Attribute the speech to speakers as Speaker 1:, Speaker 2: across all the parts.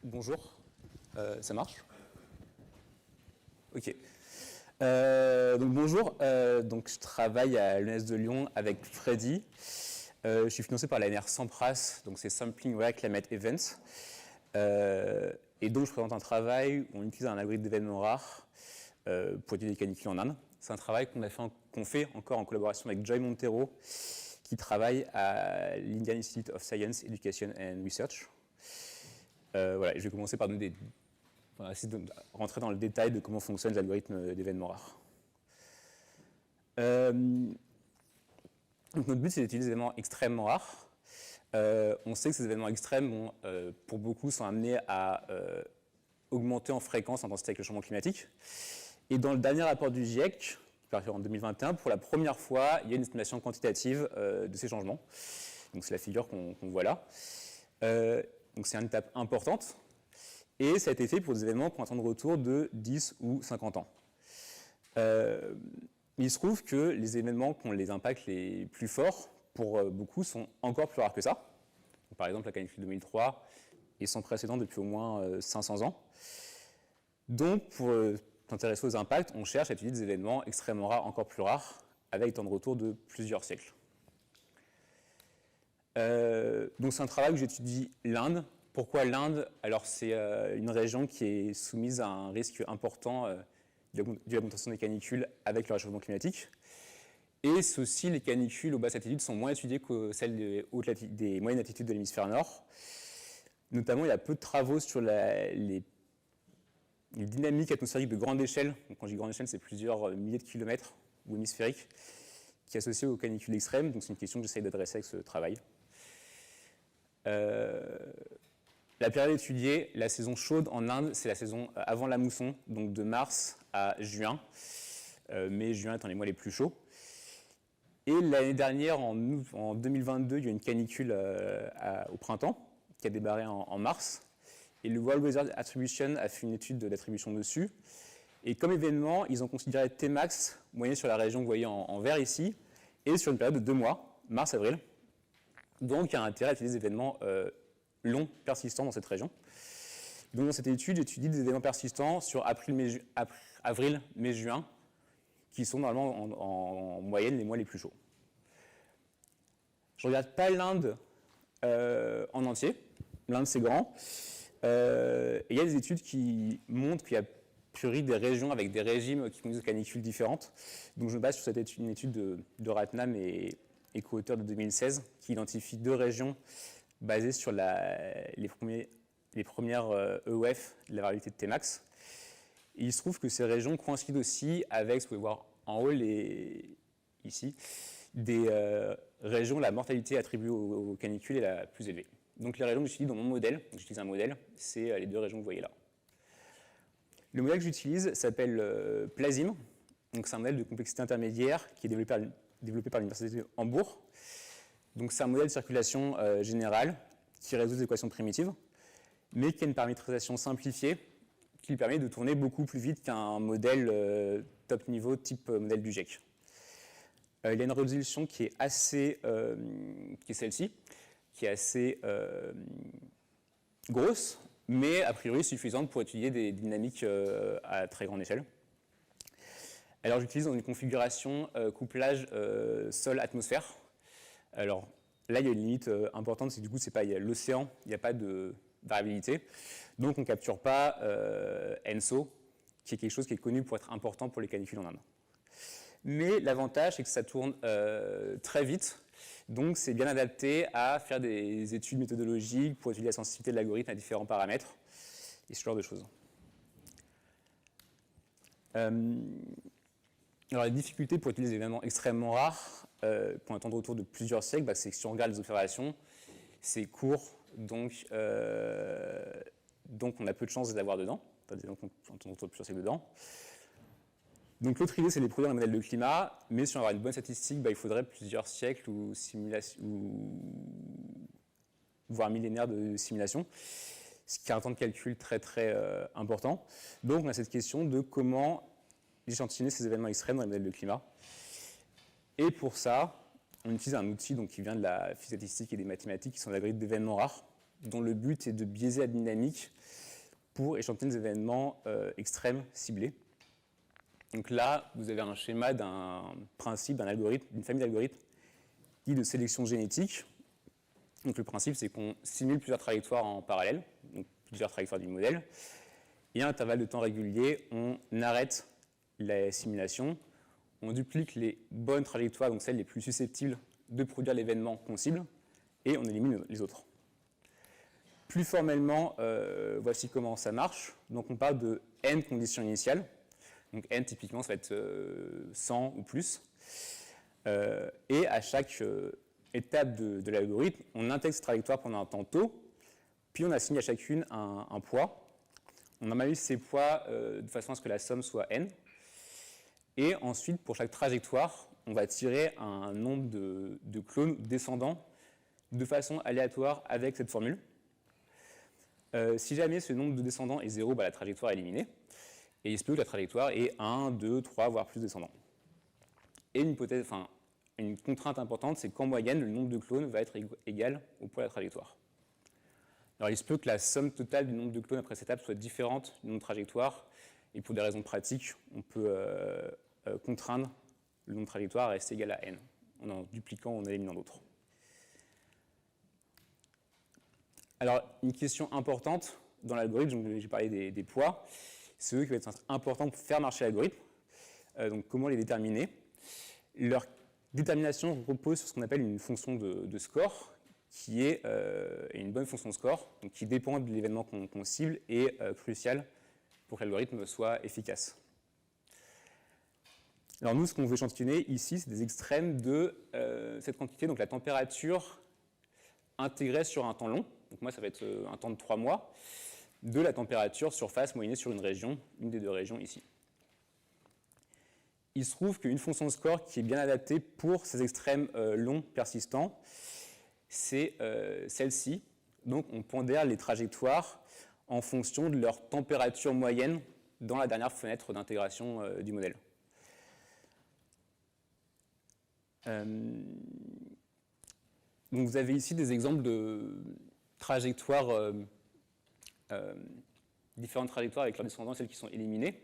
Speaker 1: Bonjour, ça marche? Ok. Donc bonjour, donc je travaille à l'ENS de Lyon avec Freddy. Je suis financé par l'ANR Sampras, donc c'est Sampling Rare Climate Events. Et donc je présente un travail où on utilise un algorithme d'événements rares pour étudier les canicules en Inde. C'est un travail qu'on fait encore en collaboration avec Joy Montero, qui travaille à l'Indian Institute of Science, Education and Research. Voilà, je vais commencer par essayer de rentrer dans le détail de comment fonctionnent les algorithmes d'événements rares. Donc notre but, c'est d'étudier des événements extrêmement rares. On sait que ces événements extrêmes, pour beaucoup, sont amenés à augmenter en fréquence, en intensité avec le changement climatique. Et dans le dernier rapport du GIEC, qui est paru en 2021, pour la première fois, il y a une estimation quantitative de ces changements. Donc c'est la figure qu'on voit là. Donc c'est une étape importante. Et ça a été fait pour des événements qui ont un temps de retour de 10 ou 50 ans. Il se trouve que les événements qui ont les impacts les plus forts, pour beaucoup, sont encore plus rares que ça. Donc, par exemple, la canicule 2003 est sans précédent depuis au moins 500 ans. Donc, pour s'intéresser aux impacts, on cherche à étudier des événements extrêmement rares, encore plus rares, avec un temps de retour de plusieurs siècles. Donc c'est un travail où j'étudie l'Inde. Pourquoi l'Inde? Alors c'est une région qui est soumise à un risque important de l'augmentation des canicules avec le réchauffement climatique. Et c'est aussi les canicules aux basses latitudes sont moins étudiées que celles des moyennes latitudes de l'hémisphère nord. Notamment, il y a peu de travaux sur les dynamiques atmosphériques de grande échelle. Donc, quand je dis grande échelle, c'est plusieurs milliers de kilomètres ou hémisphériques, qui est associée aux canicules extrêmes. Donc c'est une question que j'essaie d'adresser avec ce travail. La période étudiée, la saison chaude en Inde, c'est la saison avant la mousson, donc de mars à juin, mai et juin étant les mois les plus chauds. Et l'année dernière, en 2022, il y a eu une canicule au printemps, qui a démarré en mars. Et le World Weather Attribution a fait une étude d'attribution dessus. Et comme événement, ils ont considéré Tmax, moyenne sur la région que vous voyez en vert ici, et sur une période de 2 mois, mars-avril. Donc, il y a intérêt à utiliser des événements longs, persistants dans cette région. Donc, dans cette étude, j'étudie des événements persistants sur avril, mai, juin, qui sont normalement en moyenne les mois les plus chauds. Je ne regarde pas l'Inde en entier. L'Inde, c'est grand. Il y a des études qui montrent qu'il y a priori des régions avec des régimes qui conduisent aux canicules différentes. Donc, je me base sur une étude de Ratnam et co-auteur de 2016, qui identifie 2 régions basées sur les premières EOF de la variabilité de Tmax. Et il se trouve que ces régions coïncident aussi avec, ce que vous pouvez voir en haut, ici, des régions où la mortalité attribuée aux canicules est la plus élevée. Donc les régions que j'utilise dans mon modèle, j'utilise un modèle, c'est les 2 régions que vous voyez là. Le modèle que j'utilise s'appelle PLASIM. Donc c'est un modèle de complexité intermédiaire qui est développé par l'Université de Hambourg. Donc c'est un modèle de circulation générale qui résout des équations primitives, mais qui a une paramétrisation simplifiée qui lui permet de tourner beaucoup plus vite qu'un modèle top niveau type modèle du GIEC. Il a une résolution qui est qui est celle-ci, qui est assez grosse, mais a priori suffisante pour étudier des dynamiques à très grande échelle. Alors j'utilise dans une configuration couplage sol-atmosphère. Alors là, il y a une limite importante, c'est que du coup, c'est pas l'océan, il n'y a pas de variabilité. Donc on ne capture pas ENSO, qui est quelque chose qui est connu pour être important pour les canicules en Inde. Mais l'avantage, c'est que ça tourne très vite. Donc c'est bien adapté à faire des études méthodologiques pour étudier la sensibilité de l'algorithme à différents paramètres et ce genre de choses. Alors les difficultés pour étudier des événements extrêmement rares, pour un temps de retour de plusieurs siècles, c'est que si on regarde les observations, c'est court, donc on a peu de chances d'avoir dedans, donc on a un temps de retour de plusieurs siècles dedans. Donc l'autre idée, c'est de produire un modèle de climat, mais si on veut avoir une bonne statistique, il faudrait plusieurs siècles voire millénaires de simulation, ce qui a un temps de calcul très très important. Donc on a cette question de comment échantillonner ces événements extrêmes dans les modèles de climat. Et pour ça, on utilise un outil qui vient de la physique statistique et des mathématiques qui sont l'algorithme d'événements rares. dont le but est de biaiser la dynamique pour échantillonner des événements extrêmes ciblés. Donc là, vous avez un schéma d'un principe, d'un algorithme, d'une famille d'algorithmes dit de sélection génétique. Donc le principe, c'est qu'on simule plusieurs trajectoires en parallèle, donc plusieurs trajectoires du modèle, et à un intervalle de temps régulier, on arrête la simulation, on duplique les bonnes trajectoires, donc celles les plus susceptibles de produire l'événement qu'on cible, et on élimine les autres. Plus formellement, voici comment ça marche. Donc on parle de n conditions initiales. Donc n, typiquement, ça va être 100 ou plus. Et à chaque étape de l'algorithme, on intègre cette trajectoire pendant un temps tau, puis on assigne à chacune un poids. On normalise ces poids de façon à ce que la somme soit n. Et ensuite, pour chaque trajectoire, on va tirer un nombre de clones descendants de façon aléatoire avec cette formule. Si jamais ce nombre de descendants est 0, la trajectoire est éliminée. Et il se peut que la trajectoire ait 1, 2, 3, voire plus de descendants. Et une contrainte importante, c'est qu'en moyenne, le nombre de clones va être égal au poids de la trajectoire. Alors il se peut que la somme totale du nombre de clones après cette étape soit différente du nombre de trajectoires. Et pour des raisons pratiques, on peut contraindre le nombre de trajectoires à rester égal à n, en dupliquant ou en éliminant d'autres. Alors, une question importante dans l'algorithme, j'ai parlé des poids, c'est eux qui vont être importants pour faire marcher l'algorithme. Donc, comment les déterminer? Leur détermination repose sur ce qu'on appelle une fonction de score, qui est une bonne fonction de score, donc qui dépend de l'événement qu'on cible et crucial pour que l'algorithme soit efficace. Alors nous, ce qu'on veut échantillonner ici, c'est des extrêmes de cette quantité, donc la température intégrée sur un temps long, donc moi ça va être un temps de 3 mois, de la température surface moyennée sur une région, une des deux régions ici. Il se trouve qu'une fonction de score qui est bien adaptée pour ces extrêmes longs persistants, c'est celle-ci. Donc on pondère les trajectoires en fonction de leur température moyenne dans la dernière fenêtre d'intégration du modèle. Donc vous avez ici des exemples de trajectoires, différentes trajectoires avec leurs descendants et celles qui sont éliminées.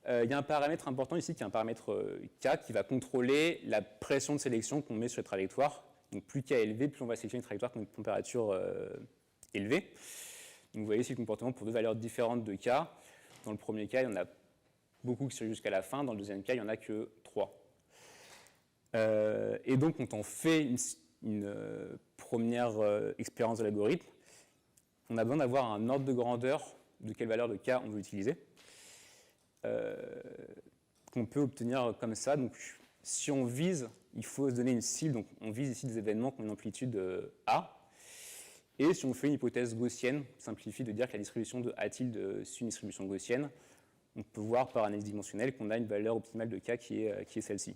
Speaker 1: Il y a un paramètre important ici qui est un paramètre K qui va contrôler la pression de sélection qu'on met sur les trajectoires. Donc plus K est élevé, plus on va sélectionner une trajectoire qui a une température élevée. Donc vous voyez ici le comportement pour deux valeurs différentes de K. Dans le premier cas, il y en a beaucoup qui survivent jusqu'à la fin. Dans le deuxième cas, il n'y en a que 3. Et donc, quand on fait une première expérience de l'algorithme, on a besoin d'avoir un ordre de grandeur de quelle valeur de K on veut utiliser, qu'on peut obtenir comme ça. Donc, si on vise, il faut se donner une cible. Donc, on vise ici des événements qui ont une amplitude A. Et si on fait une hypothèse gaussienne, simplifie de dire que la distribution de A tilde suit une distribution gaussienne, on peut voir par analyse dimensionnelle qu'on a une valeur optimale de K qui est celle-ci.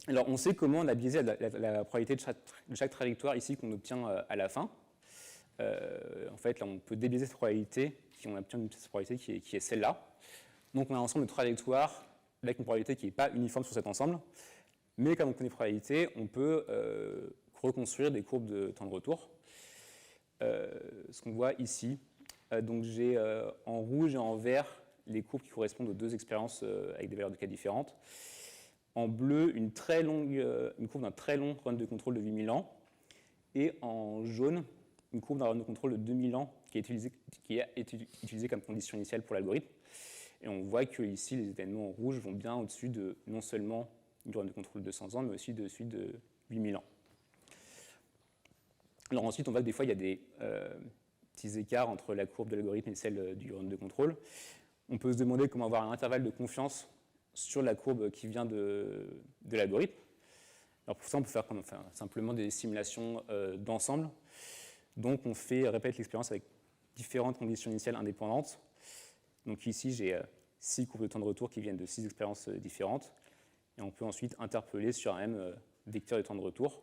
Speaker 1: Alors, on sait comment on a biaisé la probabilité de chaque trajectoire ici qu'on obtient à la fin. En fait, là, on peut débiaiser cette probabilité, on obtient une probabilité qui est celle-là. Donc, on a un ensemble de trajectoires avec une probabilité qui n'est pas uniforme sur cet ensemble. Mais comme on connaît les probabilités, on peut reconstruire des courbes de temps de retour. Ce qu'on voit ici, donc j'ai en rouge et en vert les courbes qui correspondent aux deux expériences avec des valeurs de K différentes. En bleu, une courbe d'un très long run de contrôle de 8000 ans. Et en jaune, une courbe d'un run de contrôle de 2000 ans qui a été utilisée comme condition initiale pour l'algorithme. Et on voit que ici, les événements en rouge vont bien au-dessus de non seulement du run de contrôle de 200 ans, mais aussi au-dessus de 8000 ans. Alors ensuite, on voit que des fois, il y a des petits écarts entre la courbe de l'algorithme et celle du run de contrôle. On peut se demander comment avoir un intervalle de confiance sur la courbe qui vient de l'algorithme. Alors pour ça, on peut faire simplement des simulations d'ensemble. Donc on répète l'expérience avec différentes conditions initiales indépendantes. Donc ici, j'ai 6 courbes de temps de retour qui viennent de 6 expériences différentes. Et on peut ensuite interpeller sur un même vecteur de temps de retour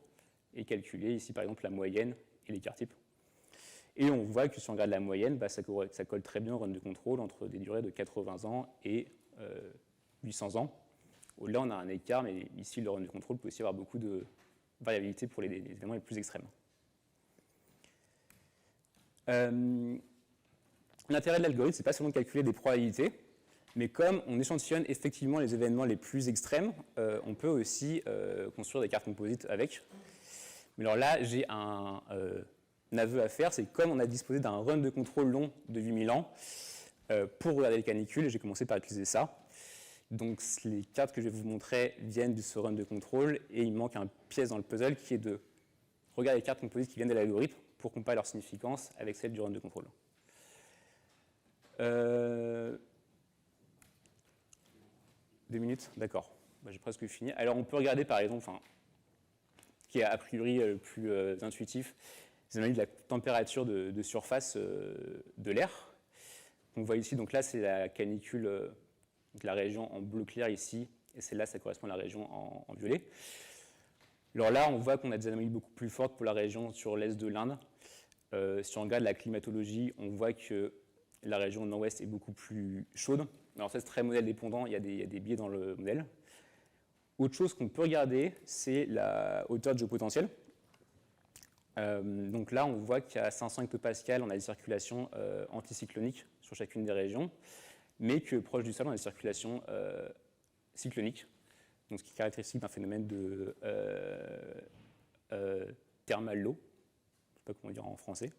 Speaker 1: et calculer ici, par exemple, la moyenne et l'écart type. Et on voit que si on regarde la moyenne, ça colle très bien au run de contrôle entre des durées de 80 ans et 800 ans. Là, on a un écart, mais ici, le run de contrôle peut aussi avoir beaucoup de variabilité pour les événements les plus extrêmes. L'intérêt de l'algorithme, ce n'est pas seulement de calculer des probabilités, mais comme on échantillonne effectivement les événements les plus extrêmes, on peut aussi construire des cartes composites avec. Mais alors là, j'ai un aveu à faire, c'est comme on a disposé d'un run de contrôle long de 8000 ans pour regarder les canicules, j'ai commencé par utiliser ça. Donc les cartes que je vais vous montrer viennent de ce run de contrôle, et il manque un pièce dans le puzzle qui est de regarder les cartes composites qui viennent de l'algorithme pour comparer leur significance avec celle du run de contrôle. 2 minutes, d'accord. J'ai presque fini. Alors on peut regarder par exemple, qui est a priori le plus intuitif, les analyses de la température de surface de l'air. On voit ici, donc là c'est la canicule, donc la région en bleu clair ici, et celle-là ça correspond à la région en violet. Alors là on voit qu'on a des anomalies beaucoup plus fortes pour la région sur l'est de l'Inde. Si on regarde la climatologie, on voit que la région nord-ouest est beaucoup plus chaude. Alors ça c'est très modèle dépendant, il y a des biais dans le modèle. Autre chose qu'on peut regarder, c'est la hauteur de géopotentiel. Donc là, on voit qu'à 500 hectopascales, on a des circulations anticycloniques sur chacune des régions, mais que proche du sol, on a des circulations cycloniques, donc ce qui est caractéristique d'un phénomène de thermal low, je ne sais pas comment dire en français.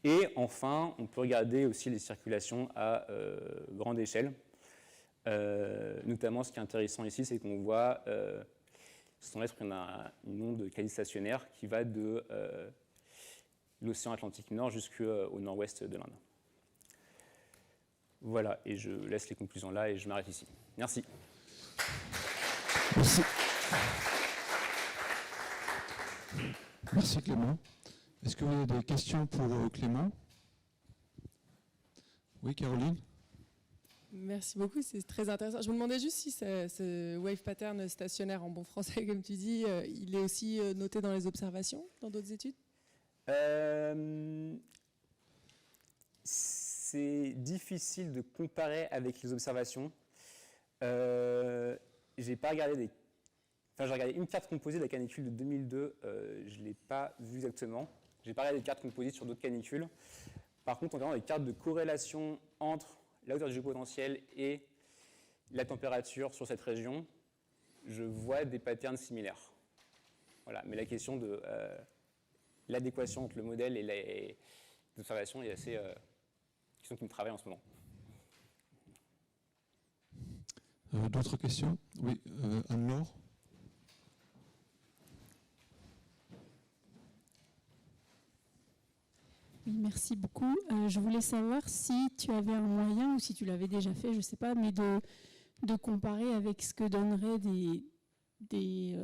Speaker 1: Et enfin, on peut regarder aussi les circulations à grande échelle. Notamment, ce qui est intéressant ici, c'est qu'on voit, on a une onde quasi-stationnaire qui va de l'océan Atlantique Nord jusqu'au nord-ouest de l'Inde. Voilà, et je laisse les conclusions là et je m'arrête ici. Merci.
Speaker 2: Merci. Merci Clément. Est-ce que vous avez des questions pour Clément? Oui, Caroline?
Speaker 3: Merci beaucoup, c'est très intéressant. Je me demandais juste si ce wave pattern stationnaire en bon français, comme tu dis, il est aussi noté dans les observations, dans d'autres études?
Speaker 1: C'est difficile de comparer avec les observations. J'ai pas regardé j'ai regardé une carte composée de la canicule de 2002, je ne l'ai pas vue exactement. J'ai pas regardé des cartes composites sur d'autres canicules. Par contre, en regardant des cartes de corrélation entre la hauteur du géopotentiel et la température sur cette région, je vois des patterns similaires. Voilà. Mais la question de l'adéquation entre le modèle et les observations est assez question qui me travaille en ce moment.
Speaker 2: D'autres questions? Oui, Anne-Laure?
Speaker 4: Oui, merci beaucoup. Je voulais savoir si tu avais un moyen, ou si tu l'avais déjà fait, je ne sais pas, mais de comparer avec ce que donneraient des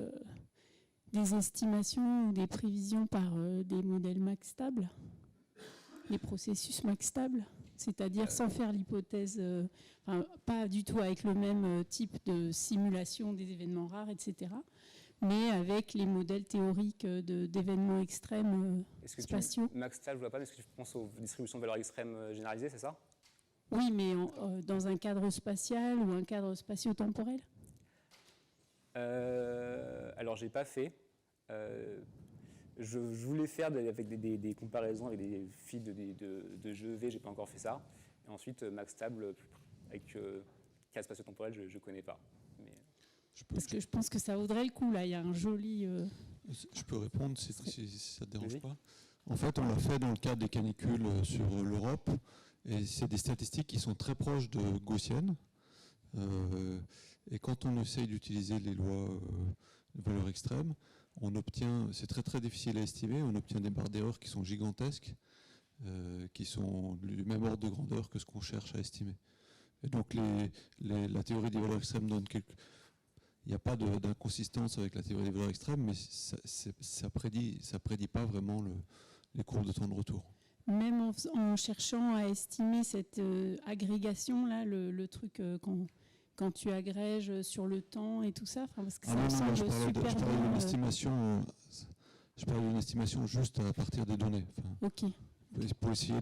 Speaker 4: estimations ou des prévisions par des modèles max stables, les processus max stables, c'est-à-dire sans faire l'hypothèse, pas du tout avec le même type de simulation des événements rares, etc., mais avec les modèles théoriques d'événements extrêmes spatiaux.
Speaker 1: Max stable, je ne vois pas, mais est-ce que tu penses aux distributions de valeurs extrêmes généralisées, c'est ça?
Speaker 4: Oui, mais dans un cadre spatial ou un cadre spatio-temporel?
Speaker 1: Alors, je n'ai pas fait. Je voulais faire avec des comparaisons avec des fils de GeV, je n'ai pas encore fait ça. Et ensuite, max stable avec cadre spatio-temporel, je ne connais pas. Mais...
Speaker 4: Parce que je pense que ça vaudrait le coup, là. Il y a un joli...
Speaker 2: Je peux répondre si ça ne te dérange pas. En fait, on l'a fait dans le cadre des canicules sur l'Europe, et c'est des statistiques qui sont très proches de gaussiennes. Et quand on essaye d'utiliser les lois de valeur extrême, on obtient, c'est très très difficile à estimer, on obtient des barres d'erreur qui sont gigantesques, qui sont du même ordre de grandeur que ce qu'on cherche à estimer. Et donc la théorie des valeurs extrêmes donne il n'y a pas d'inconsistance avec la théorie des valeurs extrêmes, mais ça prédit pas vraiment les courbes de temps de retour.
Speaker 4: Même en cherchant à estimer cette agrégation-là, le truc quand tu agrèges sur le temps et tout ça, parce que ça me semble super
Speaker 2: je parlais d'une estimation, je parlais d'une estimation juste à partir des données.
Speaker 4: Ok.
Speaker 2: Pour essayer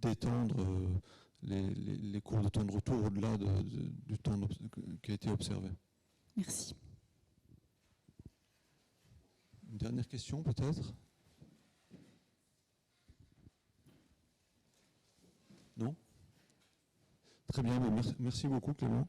Speaker 2: d'étendre les courbes de temps de retour au-delà du temps qui a été observé.
Speaker 4: Merci.
Speaker 2: Une dernière question peut-être? Non? Très bien, merci beaucoup Clément.